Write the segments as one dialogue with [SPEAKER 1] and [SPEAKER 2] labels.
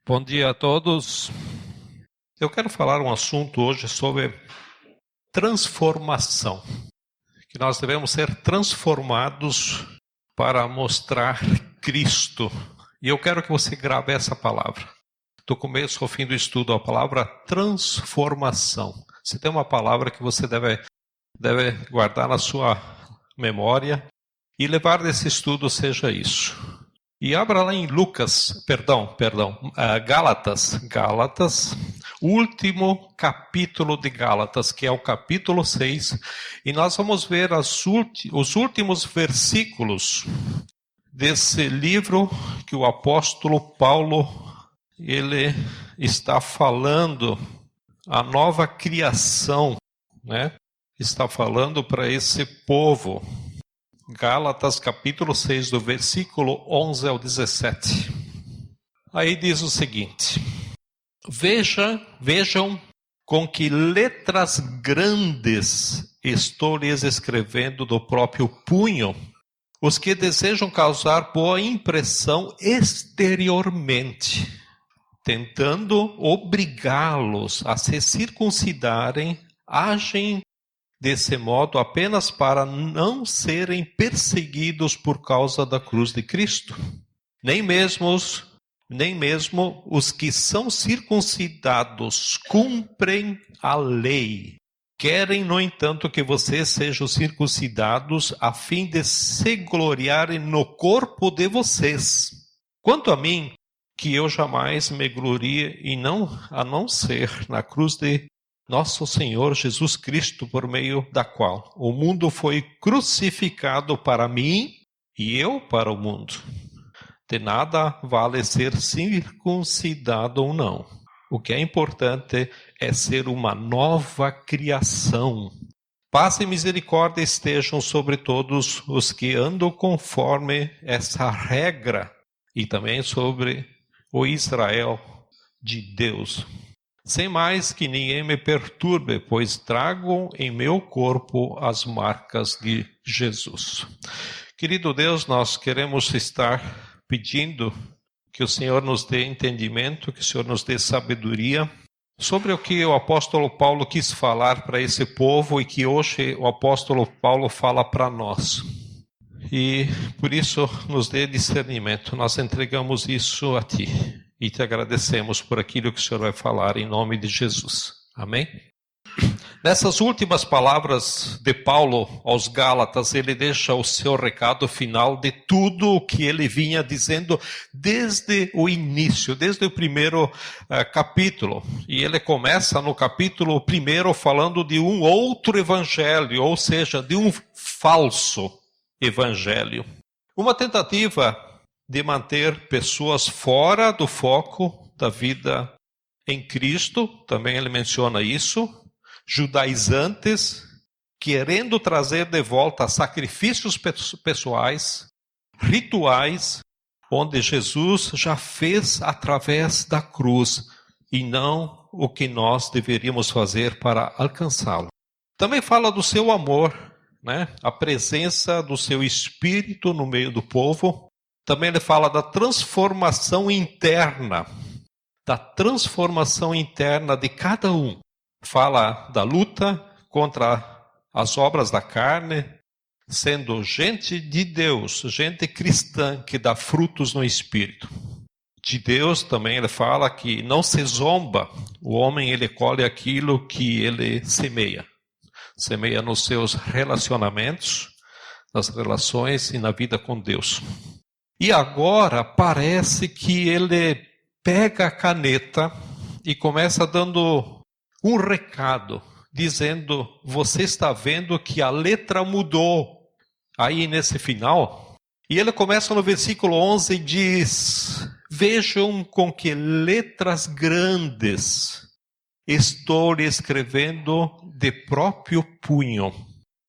[SPEAKER 1] Bom dia a todos. Eu quero falar um assunto hoje sobre transformação. Que nós devemos ser transformados para mostrar Cristo. E eu quero que você grave essa palavra. Do começo ao fim do estudo, a palavra transformação. Se tem uma palavra que você deve guardar na sua memória e levar desse estudo, seja isso. E abra lá em Gálatas, o último capítulo de Gálatas, que é o capítulo 6, e nós vamos ver os últimos versículos desse livro que o apóstolo Paulo, ele está falando, a nova criação, né? Está falando para esse povo. Gálatas capítulo 6, do versículo 11 ao 17. Aí diz o seguinte: Vejam com que letras grandes estou lhes escrevendo do próprio punho, os que desejam causar boa impressão exteriormente, tentando obrigá-los a se circuncidarem, agem desse modo apenas para não serem perseguidos por causa da cruz de Cristo. Nem mesmo os que são circuncidados cumprem a lei. Querem, no entanto, que vocês sejam circuncidados a fim de se gloriarem no corpo de vocês. Quanto a mim, que eu jamais me glorie a não ser na cruz de nosso Senhor Jesus Cristo, por meio da qual o mundo foi crucificado para mim e eu para o mundo. De nada vale ser circuncidado ou não. O que é importante é ser uma nova criação. Paz e misericórdia estejam sobre todos os que andam conforme essa regra e também sobre o Israel de Deus. Sem mais que ninguém me perturbe, pois trago em meu corpo as marcas de Jesus. Querido Deus, nós queremos estar pedindo que o Senhor nos dê entendimento, que o Senhor nos dê sabedoria sobre o que o apóstolo Paulo quis falar para esse povo e que hoje o apóstolo Paulo fala para nós. E por isso nos dê discernimento, nós entregamos isso a Ti. E te agradecemos por aquilo que o Senhor vai falar em nome de Jesus. Amém? Nessas últimas palavras de Paulo aos Gálatas, ele deixa o seu recado final de tudo o que ele vinha dizendo desde o início, desde o primeiro capítulo. E ele começa no capítulo 1 falando de um outro evangelho, ou seja, de um falso evangelho. Uma tentativa de manter pessoas fora do foco da vida em Cristo, também ele menciona isso, judaizantes, querendo trazer de volta sacrifícios pessoais, rituais, onde Jesus já fez através da cruz, e não o que nós deveríamos fazer para alcançá-lo. Também fala do seu amor, né? A presença do seu Espírito no meio do povo. Também ele fala da transformação interna de cada um. Fala da luta contra as obras da carne, sendo gente de Deus, gente cristã que dá frutos no Espírito. De Deus também ele fala que não se zomba, o homem ele colhe aquilo que ele semeia. Semeia nos seus relacionamentos, nas relações e na vida com Deus. E agora parece que ele pega a caneta e começa dando um recado, dizendo: você está vendo que a letra mudou aí nesse final? E ele começa no versículo 11 e diz: vejam com que letras grandes estou lhe escrevendo de próprio punho.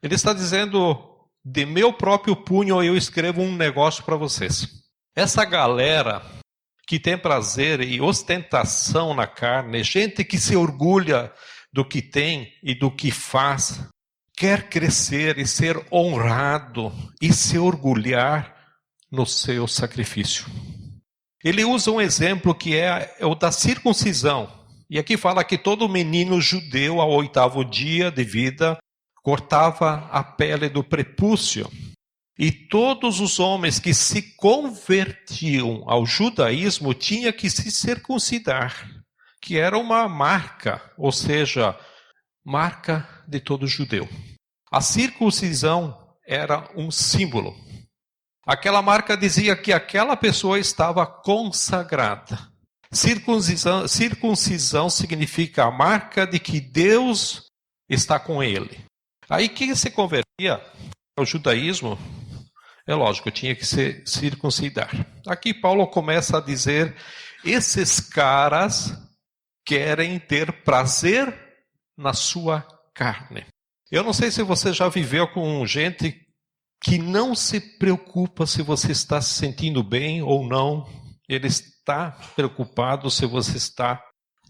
[SPEAKER 1] Ele está dizendo: de meu próprio punho eu escrevo um negócio para vocês. Essa galera que tem prazer e ostentação na carne, gente que se orgulha do que tem e do que faz, quer crescer e ser honrado e se orgulhar no seu sacrifício. Ele usa um exemplo que é o da circuncisão. E aqui fala que todo menino judeu ao 8º dia de vida cortava a pele do prepúcio. E todos os homens que se convertiam ao judaísmo tinham que se circuncidar, que era uma marca, ou seja, marca de todo judeu. A circuncisão era um símbolo. Aquela marca dizia que aquela pessoa estava consagrada. Circuncisão significa a marca de que Deus está com ele. Aí quem se convertia ao judaísmo, é lógico, tinha que se circuncidar. Aqui Paulo começa a dizer, esses caras querem ter prazer na sua carne. Eu não sei se você já viveu com gente que não se preocupa se você está se sentindo bem ou não. Ele está preocupado se você está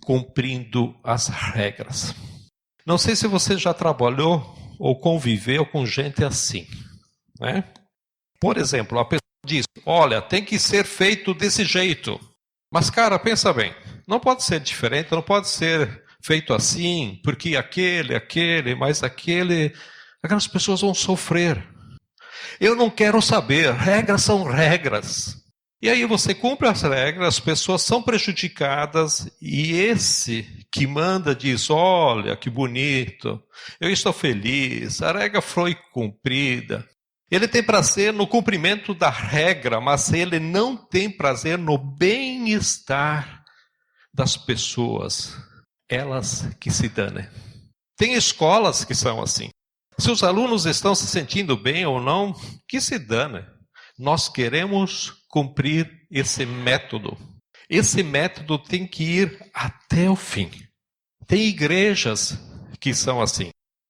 [SPEAKER 1] cumprindo as regras. Não sei se você já trabalhou ou conviveu com gente assim, né? Por exemplo, a pessoa diz, olha, tem que ser feito desse jeito. Mas, cara, pensa bem, não pode ser diferente, não pode ser feito assim, porque aquelas pessoas vão sofrer. Eu não quero saber, regras são regras. E aí você cumpre as regras, as pessoas são prejudicadas e esse que manda diz, olha que bonito, eu estou feliz, a regra foi cumprida. Ele tem prazer no cumprimento da regra, mas ele não tem prazer no bem-estar das pessoas, elas que se danem. Tem escolas que são assim. Se os alunos estão se sentindo bem ou não, que se dane. Nós queremos cumprir esse método. Esse método tem que ir até o fim. Tem igrejas que são assim.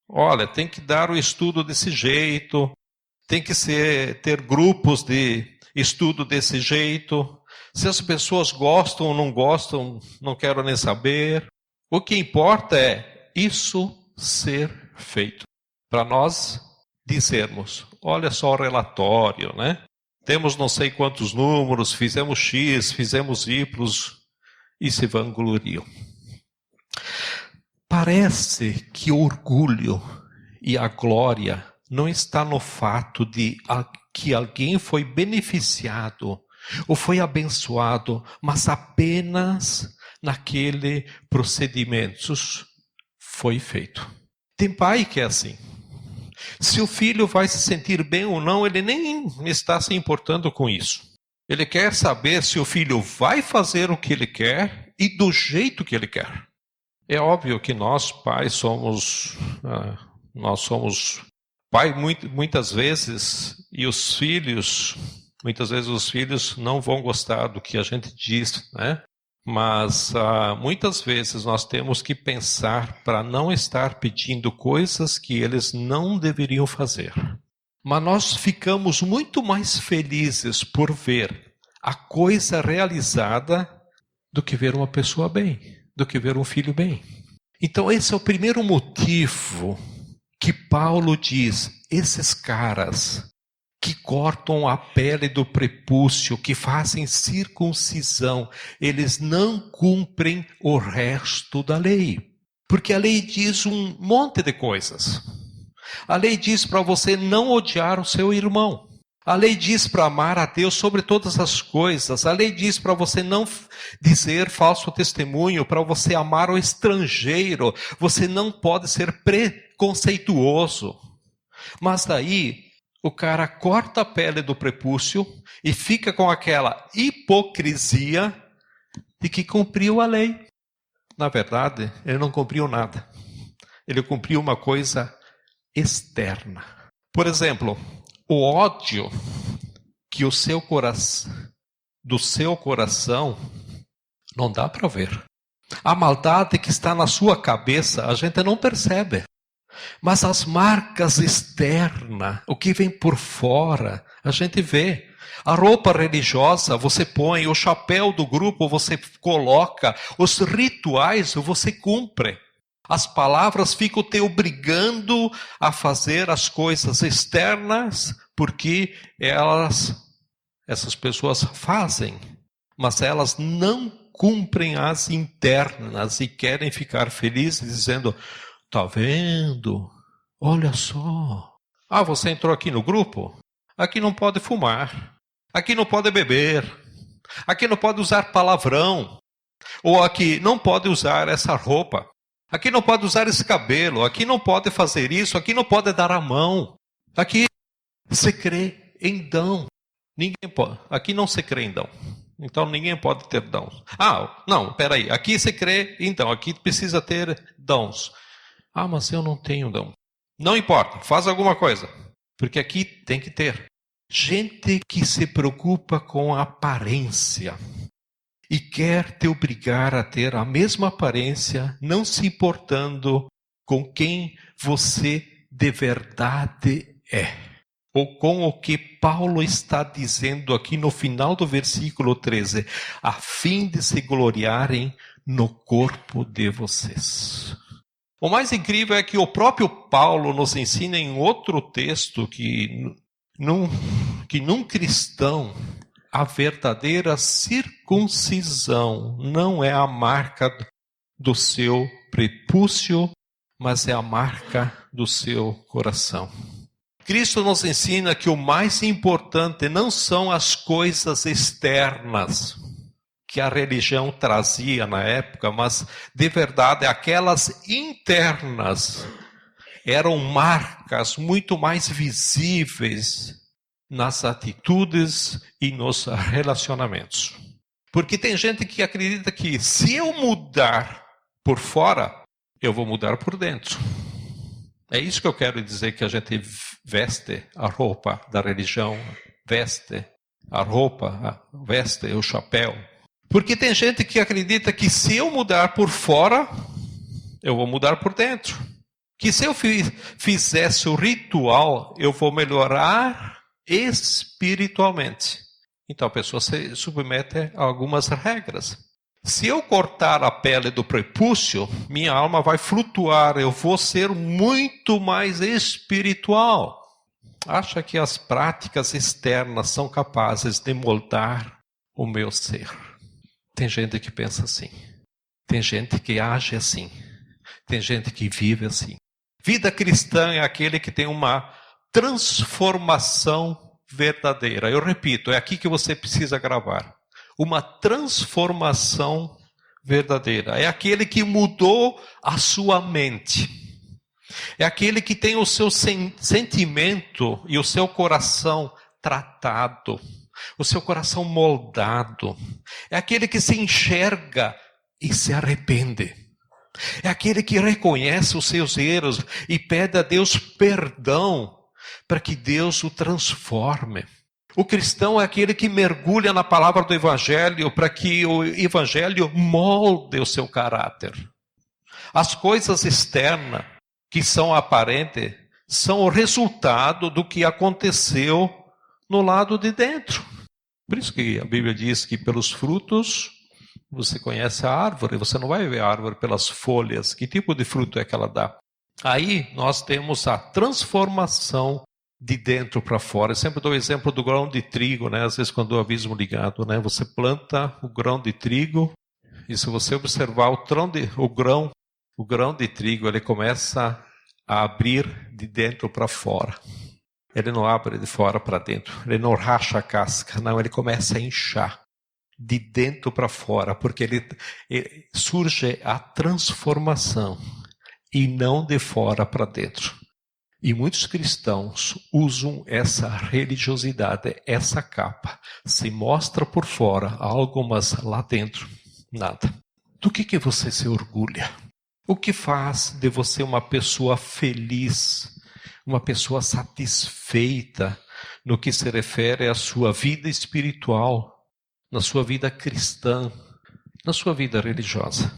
[SPEAKER 1] Olha, tem que dar o estudo desse jeito, tem que ter grupos de estudo desse jeito. Se as pessoas gostam ou não gostam, não quero nem saber. O que importa é isso ser feito. Para nós dizermos, olha só o relatório, né? Temos não sei quantos números, fizemos X, fizemos Y, e se vangloriam. Parece que o orgulho e a glória não está no fato de que alguém foi beneficiado ou foi abençoado, mas apenas naquele procedimento foi feito. Tem pai que é assim. Se o filho vai se sentir bem ou não, ele nem está se importando com isso. Ele quer saber se o filho vai fazer o que ele quer e do jeito que ele quer. É óbvio que nós, pais, somos pai muitas vezes, e os filhos, muitas vezes os filhos não vão gostar do que a gente diz, né? Mas muitas vezes nós temos que pensar para não estar pedindo coisas que eles não deveriam fazer. Mas nós ficamos muito mais felizes por ver a coisa realizada do que ver uma pessoa bem, do que ver um filho bem. Então esse é o primeiro motivo que Paulo diz, esses caras que cortam a pele do prepúcio, que fazem circuncisão, eles não cumprem o resto da lei. Porque a lei diz um monte de coisas. A lei diz para você não odiar o seu irmão. A lei diz para amar a Deus sobre todas as coisas. A lei diz para você não dizer falso testemunho, para você amar o estrangeiro. Você não pode ser preconceituoso. Mas daí o cara corta a pele do prepúcio e fica com aquela hipocrisia de que cumpriu a lei. Na verdade, ele não cumpriu nada. Ele cumpriu uma coisa externa. Por exemplo, o ódio que do seu coração não dá para ver. A maldade que está na sua cabeça, a gente não percebe. Mas as marcas externas, o que vem por fora, a gente vê. A roupa religiosa você põe, o chapéu do grupo você coloca, os rituais você cumpre. As palavras ficam te obrigando a fazer as coisas externas porque essas pessoas fazem. mas elas não cumprem as internas e querem ficar felizes dizendo, tá vendo? Olha só. Ah, você entrou aqui no grupo? Aqui não pode fumar. Aqui não pode beber. Aqui não pode usar palavrão. Ou aqui não pode usar essa roupa. Aqui não pode usar esse cabelo. Aqui não pode fazer isso. Aqui não pode dar a mão. Aqui se crê em dom. Ninguém pode. Aqui não se crê em dom. Então ninguém pode ter dons. Ah, não, peraí. Aqui se crê em dom. Aqui precisa ter dons. Ah, mas eu não tenho dom. Não importa, faz alguma coisa. Porque aqui tem que ter. Gente que se preocupa com a aparência e quer te obrigar a ter a mesma aparência, não se importando com quem você de verdade é. Ou com o que Paulo está dizendo aqui no final do versículo 13, a fim de se gloriarem no corpo de vocês. O mais incrível é que o próprio Paulo nos ensina em outro texto que num cristão a verdadeira circuncisão não é a marca do seu prepúcio, mas é a marca do seu coração. Cristo nos ensina que o mais importante não são as coisas externas que a religião trazia na época, mas de verdade aquelas internas eram marcas muito mais visíveis nas atitudes e nos relacionamentos. Porque tem gente que acredita que se eu mudar por fora, eu vou mudar por dentro. É isso que eu quero dizer, que a gente veste a roupa da religião, veste a roupa, veste o chapéu. Porque tem gente que acredita que se eu mudar por fora, eu vou mudar por dentro. Que se eu fizesse o ritual, eu vou melhorar espiritualmente. Então a pessoa se submete a algumas regras. Se eu cortar a pele do prepúcio, minha alma vai flutuar, eu vou ser muito mais espiritual. Acha que as práticas externas são capazes de moldar o meu ser? Tem gente que pensa assim. Tem gente que age assim. Tem gente que vive assim. Vida cristã é aquele que tem uma transformação verdadeira. Eu repito, é aqui que você precisa gravar. Uma transformação verdadeira. É aquele que mudou a sua mente. É aquele que tem o seu sentimento e o seu coração tratado. O seu coração moldado. É aquele que se enxerga e se arrepende. É aquele que reconhece os seus erros e pede a Deus perdão para que Deus o transforme. O cristão é aquele que mergulha na palavra do Evangelho para que o Evangelho molde o seu caráter. As coisas externas que são aparentes são o resultado do que aconteceu no lado de dentro. Por isso que a Bíblia diz que pelos frutos você conhece a árvore, você não vai ver a árvore pelas folhas. Que tipo de fruto é que ela dá? Aí nós temos a transformação de dentro para fora. Eu sempre dou o exemplo do grão de trigo, né? Às vezes quando o abismo ligado, né? Você planta o grão de trigo e se você observar o grão de trigo, ele começa a abrir de dentro para fora. Ele não abre de fora para dentro, ele não racha a casca, não, ele começa a inchar de dentro para fora, porque ele surge a transformação e não de fora para dentro. E muitos cristãos usam essa religiosidade, essa capa, se mostra por fora algo, mas lá dentro nada. Do que você se orgulha? O que faz de você uma pessoa feliz? Uma pessoa satisfeita no que se refere à sua vida espiritual, na sua vida cristã, na sua vida religiosa.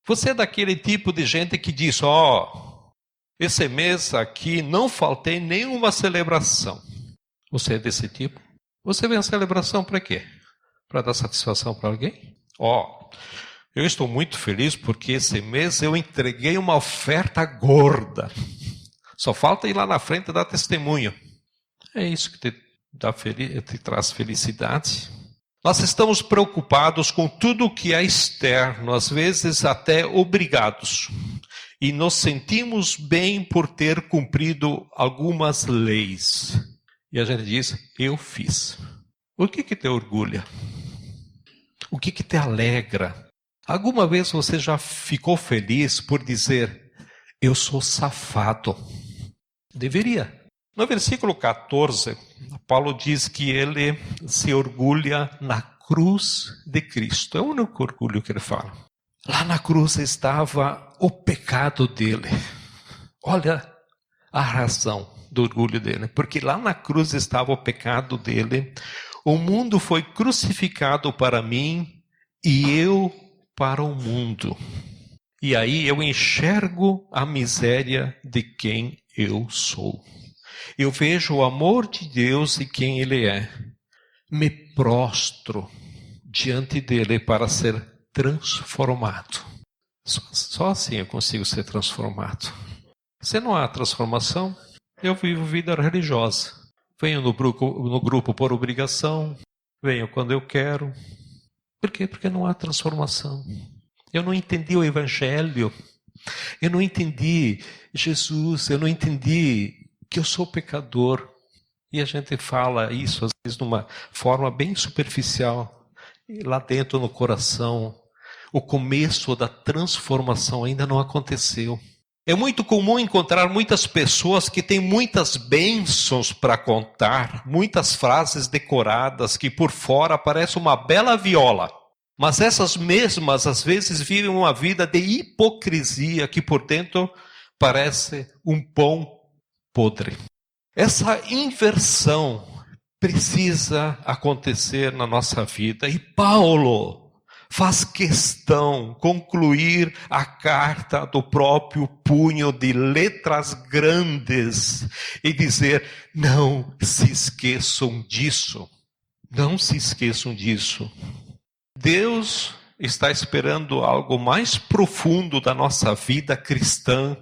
[SPEAKER 1] Você é daquele tipo de gente que diz, esse mês aqui não faltei nenhuma celebração. Você é desse tipo? Você vem à celebração para quê? Para dar satisfação para alguém? Eu estou muito feliz porque esse mês eu entreguei uma oferta gorda. Só falta ir lá na frente e dar testemunho. É isso que te traz felicidade? Nós estamos preocupados com tudo o que é externo, às vezes até obrigados. E nos sentimos bem por ter cumprido algumas leis. E a gente diz, eu fiz. O que te orgulha? O que te alegra? Alguma vez você já ficou feliz por dizer, eu sou safado? Deveria. No versículo 14, Paulo diz que ele se orgulha na cruz de Cristo. É o único orgulho que ele fala. Lá na cruz estava o pecado dele. Olha a razão do orgulho dele. Porque lá na cruz estava o pecado dele. O mundo foi crucificado para mim e eu para o mundo. E aí eu enxergo a miséria de quem eu sou. Eu vejo o amor de Deus e quem Ele é. Me prostro diante dele para ser transformado. Só assim eu consigo ser transformado. Se não há transformação, eu vivo vida religiosa. Venho no grupo por obrigação, venho quando eu quero. Por quê? Porque não há transformação. Eu não entendi o Evangelho. Eu não entendi Jesus. Eu não entendi que eu sou pecador. E a gente fala isso, às vezes, de uma forma bem superficial. E lá dentro, no coração, o começo da transformação ainda não aconteceu. É muito comum encontrar muitas pessoas que têm muitas bênçãos para contar, muitas frases decoradas que por fora parecem uma bela viola. Mas essas mesmas, às vezes, vivem uma vida de hipocrisia que por dentro parece um pão podre. Essa inversão precisa acontecer na nossa vida. E Paulo faz questão concluir a carta do próprio punho de letras grandes e dizer, não se esqueçam disso. Não se esqueçam disso. Deus está esperando algo mais profundo da nossa vida cristã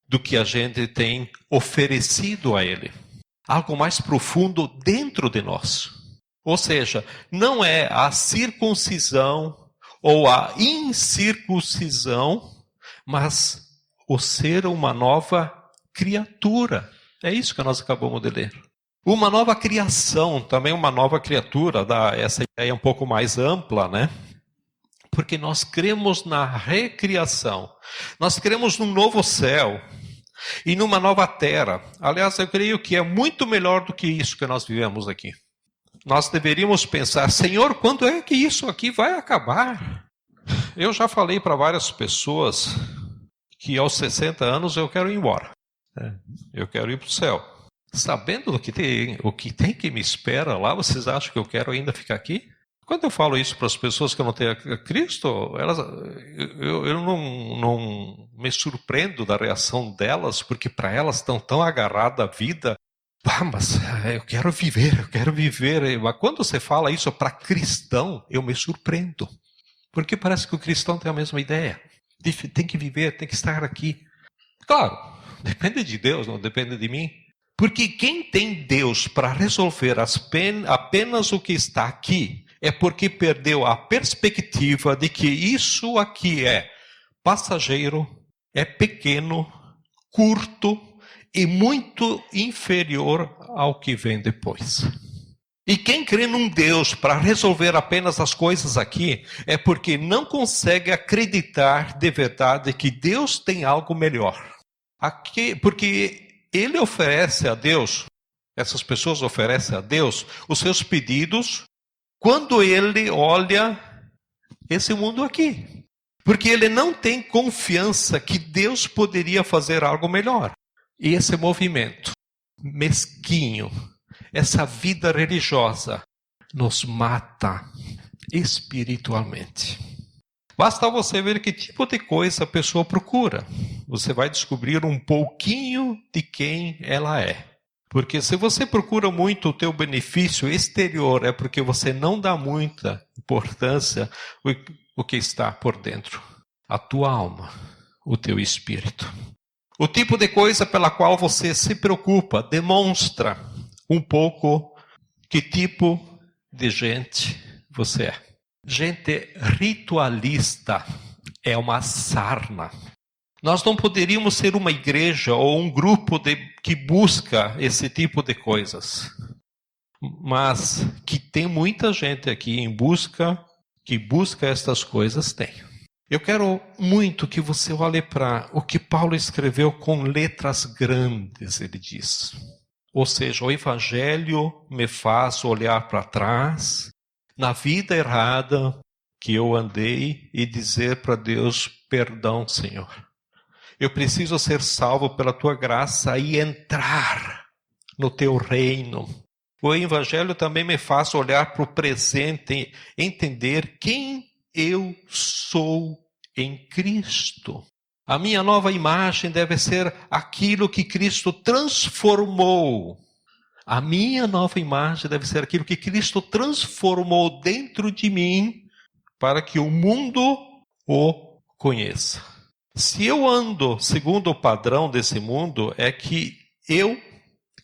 [SPEAKER 1] do que a gente tem oferecido a Ele. Algo mais profundo dentro de nós. Ou seja, não é a circuncisão ou a incircuncisão, mas o ser uma nova criatura. É isso que nós acabamos de ler. Uma nova criação, também uma nova criatura, essa ideia um pouco mais ampla, né? Porque nós cremos na recriação. Nós cremos num novo céu e numa nova terra. Aliás, eu creio que é muito melhor do que isso que nós vivemos aqui. Nós deveríamos pensar, Senhor, quando é que isso aqui vai acabar? Eu já falei para várias pessoas que aos 60 anos eu quero ir embora. Eu quero ir para o céu. Sabendo o que tem que me espera lá, vocês acham que eu quero ainda ficar aqui? Quando eu falo isso para as pessoas que não têm a Cristo, eu não me surpreendo da reação delas, porque para elas estão tão agarradas à vida. Mas eu quero viver. Mas quando você fala isso para cristão, eu me surpreendo. Porque parece que o cristão tem a mesma ideia. Tem que viver, tem que estar aqui. Claro, depende de Deus, não depende de mim. Porque quem tem Deus para resolver apenas o que está aqui, é porque perdeu a perspectiva de que isso aqui é passageiro, é pequeno, curto e muito inferior ao que vem depois. E quem crê num Deus para resolver apenas as coisas aqui, é porque não consegue acreditar de verdade que Deus tem algo melhor. Porque Ele oferece a Deus, essas pessoas oferecem a Deus os seus pedidos quando ele olha esse mundo aqui. Porque ele não tem confiança que Deus poderia fazer algo melhor. E esse movimento mesquinho, essa vida religiosa, nos mata espiritualmente. Basta você ver que tipo de coisa a pessoa procura. Você vai descobrir um pouquinho de quem ela é. Porque se você procura muito o teu benefício exterior, é porque você não dá muita importância ao que está por dentro. A tua alma, o teu espírito. O tipo de coisa pela qual você se preocupa demonstra um pouco que tipo de gente você é. Gente ritualista é uma sarna. Nós não poderíamos ser uma igreja ou um grupo que busca esse tipo de coisas. Mas que tem muita gente aqui que busca estas coisas, tem. Eu quero muito que você olhe para o que Paulo escreveu com letras grandes, ele diz. Ou seja, o Evangelho me faz olhar para trás, na vida errada que eu andei, e dizer para Deus, perdão, Senhor. Eu preciso ser salvo pela Tua graça e entrar no Teu reino. O Evangelho também me faz olhar para o presente, entender quem eu sou em Cristo. A minha nova imagem deve ser aquilo que Cristo transformou. A minha nova imagem deve ser aquilo que Cristo transformou dentro de mim para que o mundo o conheça. Se eu ando segundo o padrão desse mundo, é que eu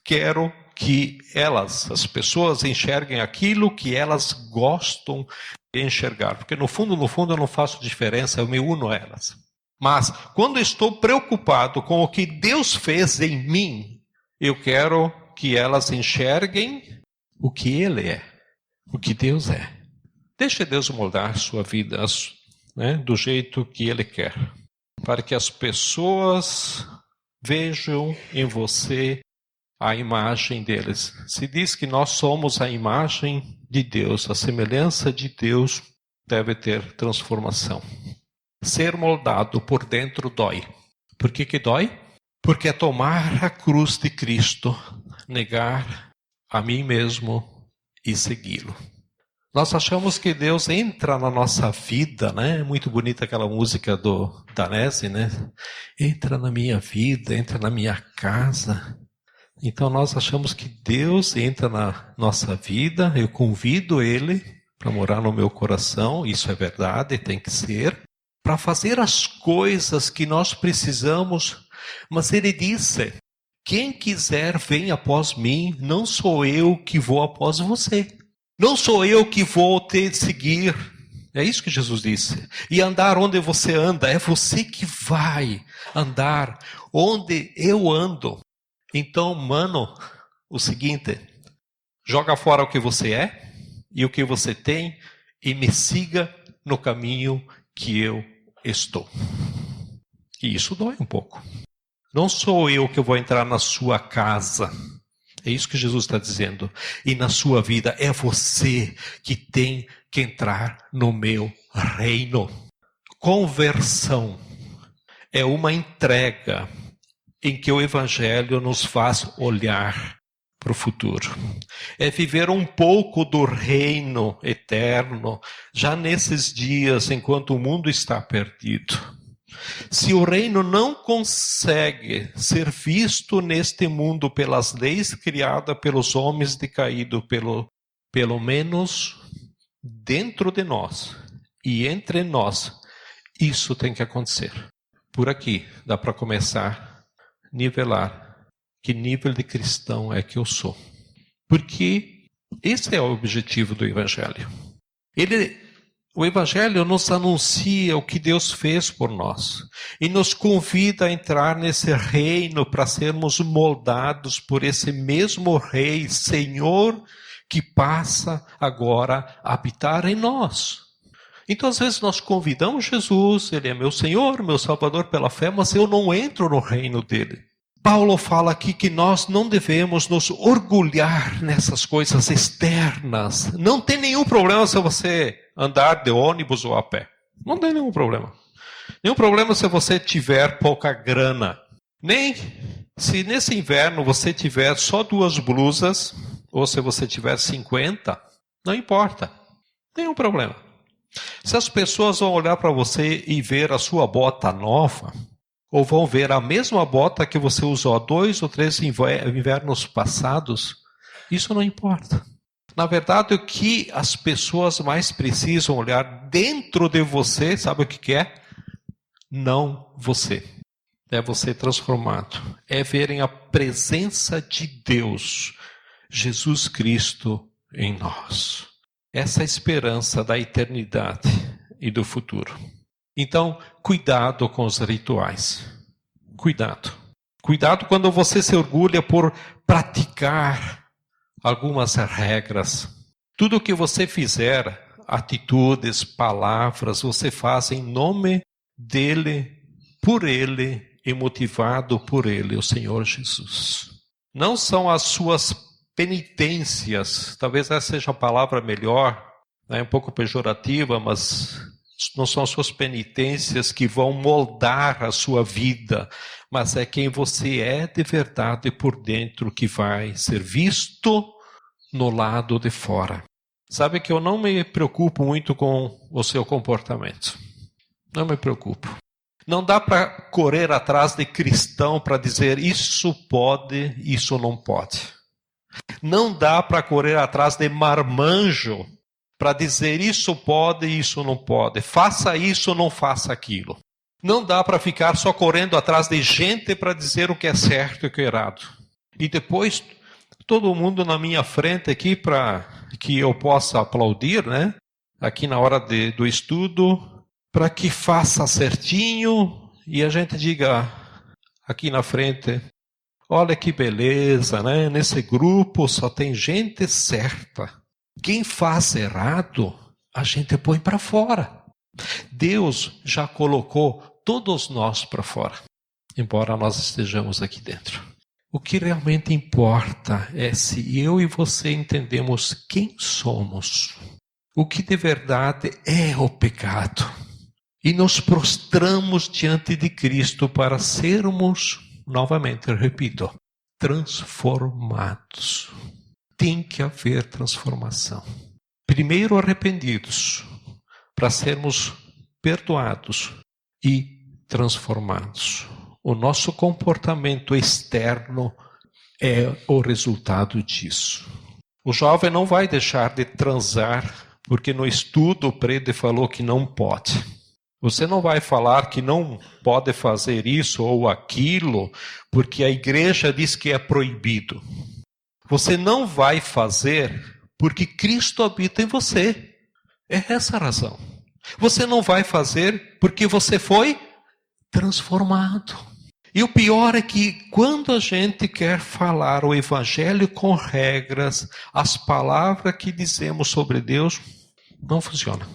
[SPEAKER 1] quero que as pessoas enxerguem aquilo que elas gostam de enxergar. Porque no fundo eu não faço diferença, eu me uno a elas. Mas quando estou preocupado com o que Deus fez em mim, eu quero que elas enxerguem o que Ele é, o que Deus é. Deixe Deus moldar sua vida, né, do jeito que Ele quer. Para que as pessoas vejam em você a imagem deles. Se diz que nós somos a imagem de Deus, a semelhança de Deus deve ter transformação. Ser moldado por dentro dói. Por que dói? Porque é tomar a cruz de Cristo, negar a mim mesmo e segui-lo. Nós achamos que Deus entra na nossa vida, né? É muito bonita aquela música do Danese, né? Entra na minha vida, entra na minha casa. Então nós achamos que Deus entra na nossa vida, eu convido Ele para morar no meu coração, isso é verdade, tem que ser, para fazer as coisas que nós precisamos, mas Ele disse, quem quiser vem após mim, não sou eu que vou após você, não sou eu que vou te seguir, é isso que Jesus disse, e andar onde você anda, é você que vai andar onde eu ando. Então, mano, o seguinte, joga fora o que você é e o que você tem e me siga no caminho que eu estou. E isso dói um pouco. Não sou eu que vou entrar na sua casa. É isso que Jesus está dizendo. E na sua vida é você que tem que entrar no meu reino. Conversão é uma entrega em que o Evangelho nos faz olhar para o futuro. É viver um pouco do reino eterno, já nesses dias, enquanto o mundo está perdido. Se o reino não consegue ser visto neste mundo pelas leis criadas pelos homens decaídos, pelo menos dentro de nós e entre nós, isso tem que acontecer. Por aqui dá para começar nivelar que nível de cristão é que eu sou. Porque esse é o objetivo do Evangelho. O Evangelho nos anuncia o que Deus fez por nós e nos convida a entrar nesse reino para sermos moldados por esse mesmo Rei, Senhor, que passa agora a habitar em nós. Então, às vezes, nós convidamos Jesus, Ele é meu Senhor, meu Salvador pela fé, mas eu não entro no reino dele. Paulo fala aqui que nós não devemos nos orgulhar nessas coisas externas. Não tem nenhum problema se você andar de ônibus ou a pé. Não tem nenhum problema. Nenhum problema se você tiver pouca grana. Nem se nesse inverno você tiver só 2 blusas, ou se você tiver 50, não importa. Nenhum problema. Se as pessoas vão olhar para você e ver a sua bota nova, ou vão ver a mesma bota que você usou há 2 ou 3 invernos passados, isso não importa. Na verdade, o que as pessoas mais precisam olhar dentro de você, sabe o que é? Não você. É você transformado. É verem a presença de Deus, Jesus Cristo em nós. essa esperança da eternidade e do futuro. Então, cuidado com os rituais. Cuidado. Cuidado quando você se orgulha por praticar algumas regras. Tudo o que você fizer, atitudes, palavras, você faz em nome dele, por ele e motivado por ele, o Senhor Jesus. Não são as suas penitências, talvez essa seja a palavra melhor, né? Um pouco pejorativa, mas não são as suas penitências que vão moldar a sua vida, mas é quem você é de verdade por dentro que vai ser visto no lado de fora. Sabe que eu não me preocupo muito com o seu comportamento. Não me preocupo. Não dá para correr atrás de cristão para dizer isso pode, isso não pode. Não dá para correr atrás de marmanjo para dizer isso pode, isso não pode. Faça isso, não faça aquilo. Não dá para ficar só correndo atrás de gente para dizer o que é certo e o que é errado. E depois todo mundo na minha frente aqui para que eu possa aplaudir, né? Aqui na hora do estudo, para que faça certinho e a gente diga aqui na frente, olha que beleza, né? Nesse grupo só tem gente certa. Quem faz errado, a gente põe para fora. Deus já colocou todos nós para fora, embora nós estejamos aqui dentro. O que realmente importa é se eu e você entendemos quem somos, o que de verdade é o pecado, e nos prostramos diante de Cristo para sermos, novamente, eu repito, transformados. Tem que haver transformação. Primeiro arrependidos, para sermos perdoados e transformados. O nosso comportamento externo é o resultado disso. O jovem não vai deixar de transar, porque no estudo o Prede falou que não pode. Você não vai falar que não pode fazer isso ou aquilo, porque a igreja diz que é proibido. Você não vai fazer porque Cristo habita em você. É essa a razão. Você não vai fazer porque você foi transformado. E o pior é que quando a gente quer falar o evangelho com regras, as palavras que dizemos sobre Deus, não funciona.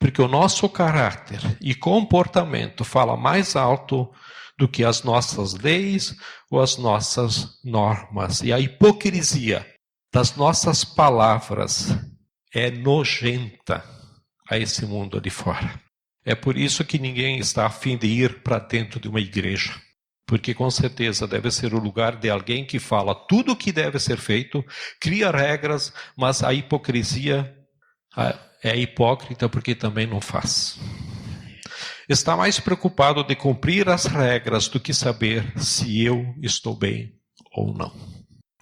[SPEAKER 1] Porque o nosso caráter e comportamento fala mais alto do que as nossas leis ou as nossas normas. E a hipocrisia das nossas palavras é nojenta a esse mundo ali fora. É por isso que ninguém está a fim de ir para dentro de uma igreja. Porque com certeza deve ser o lugar de alguém que fala tudo o que deve ser feito, cria regras, mas a hipocrisia é hipócrita porque também não faz. Está mais preocupado de cumprir as regras do que saber se eu estou bem ou não.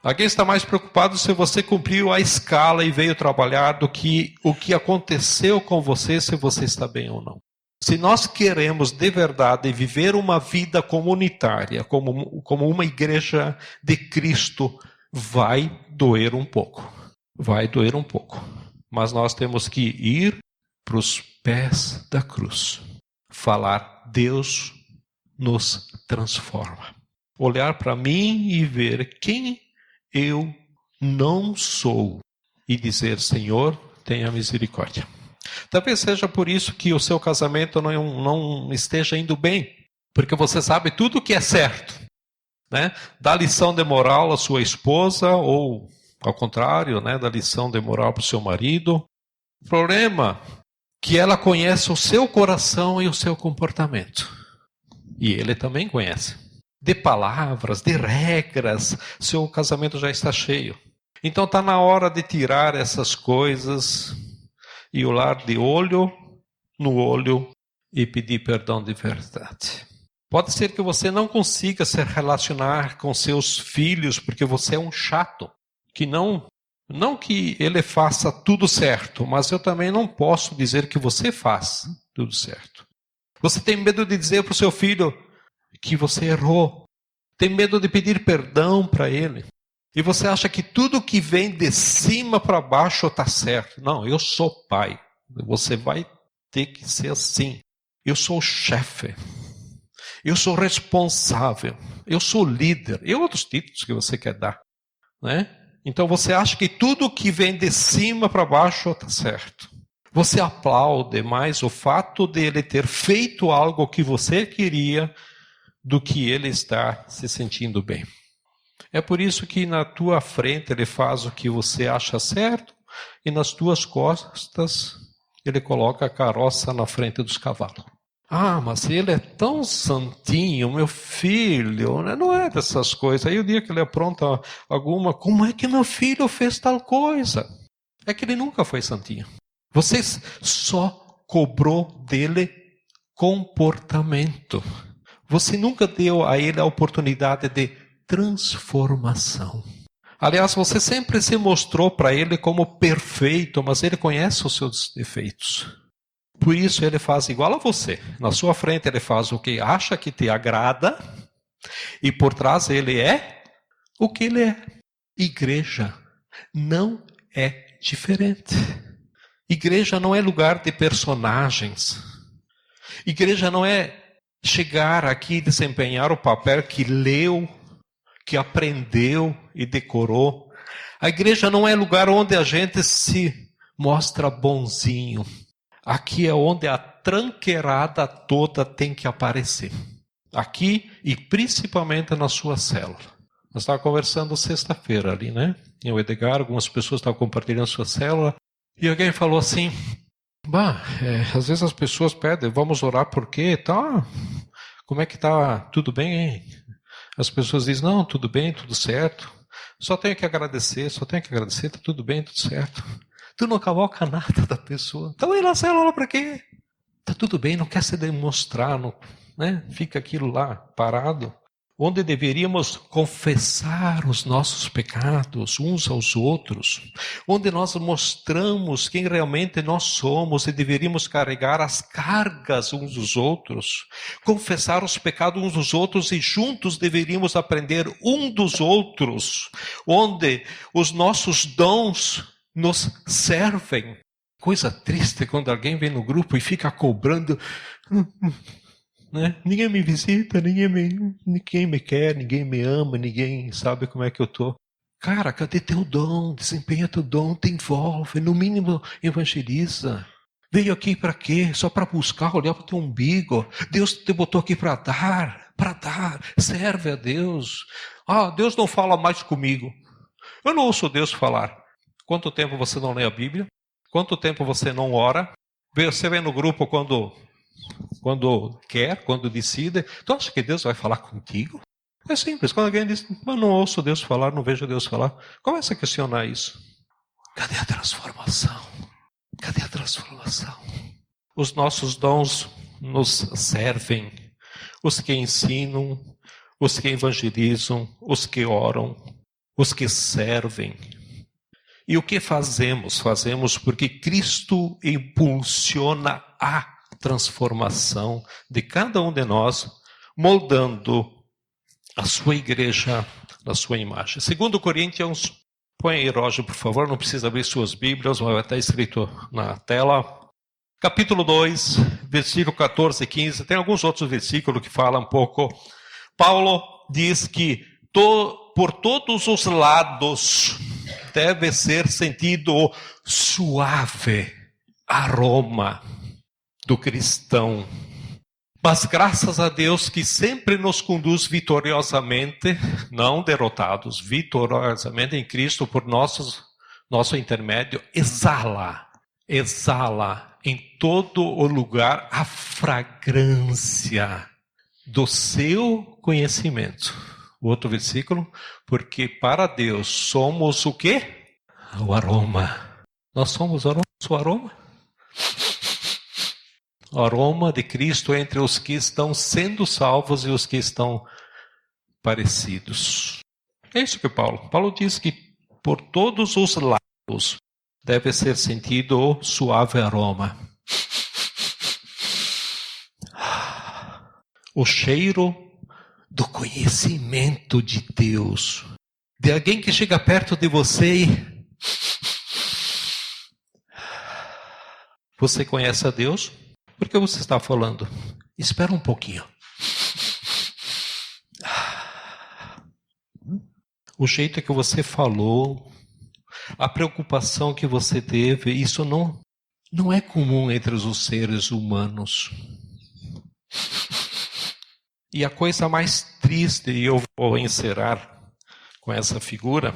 [SPEAKER 1] Alguém está mais preocupado se você cumpriu a escala e veio trabalhar do que o que aconteceu com você, se você está bem ou não. Se nós queremos de verdade viver uma vida comunitária, como uma igreja de Cristo, vai doer um pouco. Vai doer um pouco. Mas nós temos que ir para os pés da cruz. Falar, Deus nos transforma. Olhar para mim e ver quem eu não sou. E dizer, Senhor, tenha misericórdia. Talvez seja por isso que o seu casamento não esteja indo bem. Porque você sabe tudo o que é certo. Né? Dá lição de moral à sua esposa ou... ao contrário, né, da lição de moral para o seu marido. O problema é que ela conhece o seu coração e o seu comportamento. E ele também conhece. De palavras, de regras, seu casamento já está cheio. Então está na hora de tirar essas coisas e olhar de olho no olho e pedir perdão de verdade. Pode ser que você não consiga se relacionar com seus filhos porque você é um chato. Que não que ele faça tudo certo, mas eu também não posso dizer que você faz tudo certo. Você tem medo de dizer para o seu filho que você errou. Tem medo de pedir perdão para ele. E você acha que tudo que vem de cima para baixo está certo. Não, eu sou pai. Você vai ter que ser assim. Eu sou o chefe. Eu sou responsável. Eu sou líder. E outros títulos que você quer dar, né? Então você acha que tudo que vem de cima para baixo está certo. Você aplaude mais o fato de ele ter feito algo que você queria do que ele estar se sentindo bem. É por isso que na tua frente ele faz o que você acha certo e nas tuas costas ele coloca a carroça na frente dos cavalos. Ah, mas ele é tão santinho, meu filho, né? Não é dessas coisas. Aí o dia que ele apronta alguma, como é que meu filho fez tal coisa? É que ele nunca foi santinho. Você só cobrou dele comportamento. Você nunca deu a ele a oportunidade de transformação. Aliás, você sempre se mostrou para ele como perfeito, mas ele conhece os seus defeitos. Por isso ele faz igual a você. Na sua frente ele faz o que acha que te agrada e por trás ele é o que ele é. Igreja não é diferente. Igreja não é lugar de personagens. Igreja não é chegar aqui e desempenhar o papel que leu, que aprendeu e decorou. A igreja não é lugar onde a gente se mostra bonzinho. Aqui é onde a tranqueirada toda tem que aparecer. Aqui e principalmente na sua célula. Nós estávamos conversando sexta-feira ali, né? Em o Edgar, algumas pessoas estavam compartilhando sua célula. E alguém falou assim, às vezes as pessoas pedem, vamos orar por quê? Tá, como é que tá? Tudo bem, hein? As pessoas dizem, não, tudo bem, tudo certo. Só tenho que agradecer, tá tudo bem, tudo certo. Tu não cavoca nada da pessoa. Então ir na célula para quê? Tá tudo bem, não quer se demonstrar, não, né? Fica aquilo lá parado. Onde deveríamos confessar os nossos pecados uns aos outros, onde nós mostramos quem realmente nós somos e deveríamos carregar as cargas uns dos outros, confessar os pecados uns dos outros e juntos deveríamos aprender um dos outros, onde os nossos dons nos servem. Coisa triste quando alguém vem no grupo e fica cobrando... Né? Ninguém me visita, ninguém me quer, ninguém me ama, ninguém sabe como é que eu estou. Cara, cadê teu dom? Desempenha teu dom, te envolve, no mínimo evangeliza. Veio aqui para quê? Só para buscar, olhar para o teu umbigo. Deus te botou aqui para dar, serve a Deus. Deus não fala mais comigo. Eu não ouço Deus falar. Quanto tempo você não lê a Bíblia? Quanto tempo você não ora? Você vem no grupo quando quer, quando decide. Tu acha que Deus vai falar contigo? É simples. Quando alguém diz, eu não ouço Deus falar, não vejo Deus falar, começa a questionar isso. Cadê a transformação? Cadê a transformação? Os nossos dons nos servem. Os que ensinam, os que evangelizam, os que oram, os que servem. E o que fazemos? Fazemos porque Cristo impulsiona a transformação de cada um de nós, moldando a sua igreja na sua imagem. 2 Coríntios, põe aí, Roger, por favor, não precisa abrir suas Bíblias, mas vai estar escrito na tela. Capítulo 2, versículo 14 e 15, tem alguns outros versículos que falam um pouco. Paulo diz que por todos os lados deve ser sentido o suave aroma do cristão. Mas graças a Deus que sempre nos conduz vitoriosamente, não derrotados, vitoriosamente em Cristo por nosso intermédio, exala em todo o lugar a fragrância do seu conhecimento. O outro versículo, porque para Deus somos o quê? O aroma. Nós somos o aroma. O aroma de Cristo entre os que estão sendo salvos e os que estão parecidos. É isso que Paulo diz que por todos os lados deve ser sentido o suave aroma. O cheiro do conhecimento de Deus. de alguém que chega perto de você e... Você conhece a Deus? Por que você está falando? Espera um pouquinho. O jeito que você falou, a preocupação que você teve, isso não é comum entre os seres humanos. E a coisa mais triste, e eu vou encerrar com essa figura,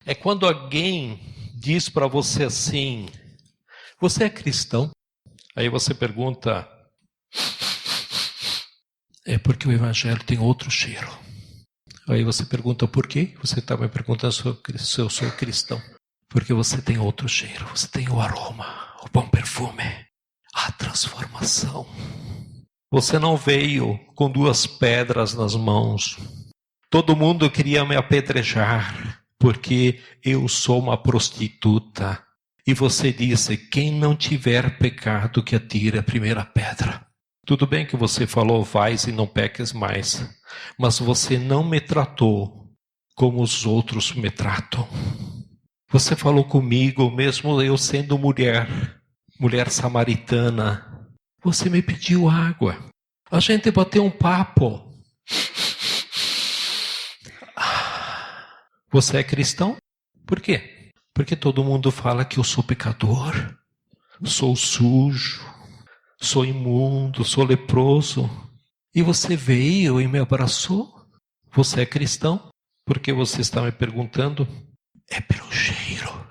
[SPEAKER 1] é quando alguém diz para você assim: você é cristão? Aí você pergunta: é porque o evangelho tem outro cheiro. Aí você pergunta: por quê? Você está me perguntando se eu sou cristão. Porque você tem outro cheiro, você tem o aroma, o bom perfume, a transformação. Você não veio com 2 pedras nas mãos. Todo mundo queria me apedrejar, porque eu sou uma prostituta. E você disse: quem não tiver pecado que atire a primeira pedra. Tudo bem que você falou: vais e não peques mais. Mas você não me tratou como os outros me tratam. Você falou comigo, mesmo eu sendo mulher samaritana. Você me pediu água. A gente bateu um papo. Você é cristão? Por quê? Porque todo mundo fala que eu sou pecador, sou sujo, sou imundo, sou leproso. E você veio e me abraçou? Você é cristão? Porque você está me perguntando? É pelo cheiro.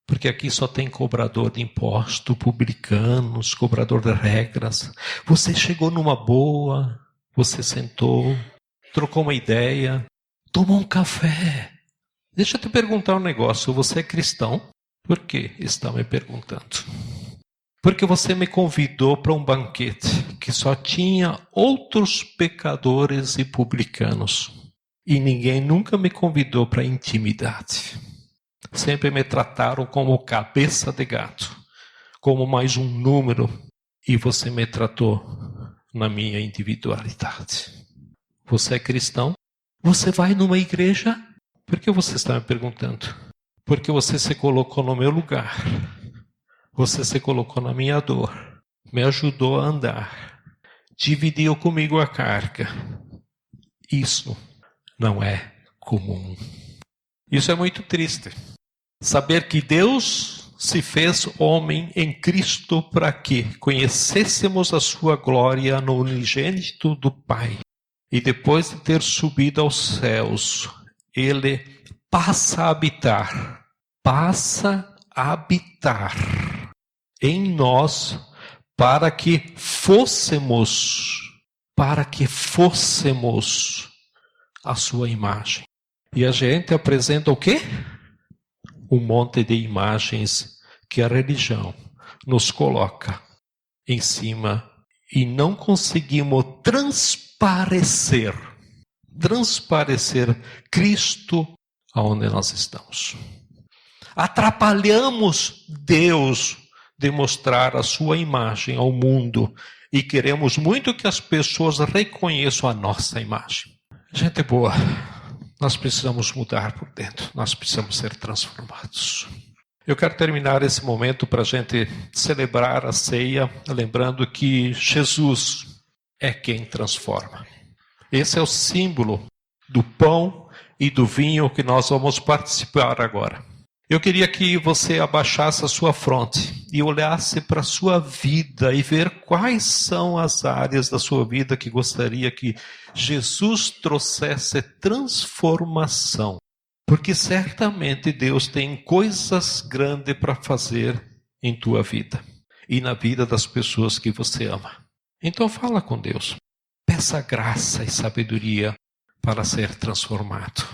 [SPEAKER 1] Porque aqui só tem cobrador de imposto, publicanos, cobrador de regras. Você chegou numa boa, você sentou, trocou uma ideia, tomou um café. Deixa eu te perguntar um negócio. Você é cristão? Por que está me perguntando? Porque você me convidou para um banquete que só tinha outros pecadores e publicanos. E ninguém nunca me convidou para intimidade. Sempre me trataram como cabeça de gato, como mais um número. E você me tratou na minha individualidade. Você é cristão? Você vai numa igreja? Por que você está me perguntando? Porque você se colocou no meu lugar. Você se colocou na minha dor, me ajudou a andar, dividiu comigo a carga. Isso não é comum. Isso é muito triste. Saber que Deus se fez homem em Cristo para que conhecêssemos a sua glória no unigênito do Pai. E depois de ter subido aos céus, Ele passa a habitar em nós para que fôssemos a sua imagem. E a gente apresenta o quê? Um monte de imagens que a religião nos coloca em cima e não conseguimos transparecer Cristo aonde nós estamos. Atrapalhamos Deus de mostrar a sua imagem ao mundo e queremos muito que as pessoas reconheçam a nossa imagem. Gente boa, nós precisamos mudar por dentro, nós precisamos ser transformados. Eu quero terminar esse momento para a gente celebrar a ceia, lembrando que Jesus é quem transforma. Esse é o símbolo do pão e do vinho que nós vamos participar agora. Eu queria que você abaixasse a sua fronte e olhasse para a sua vida e ver quais são as áreas da sua vida que gostaria que Jesus trouxesse transformação. Porque certamente Deus tem coisas grandes para fazer em tua vida e na vida das pessoas que você ama. Então fala com Deus. Peça graça e sabedoria para ser transformado.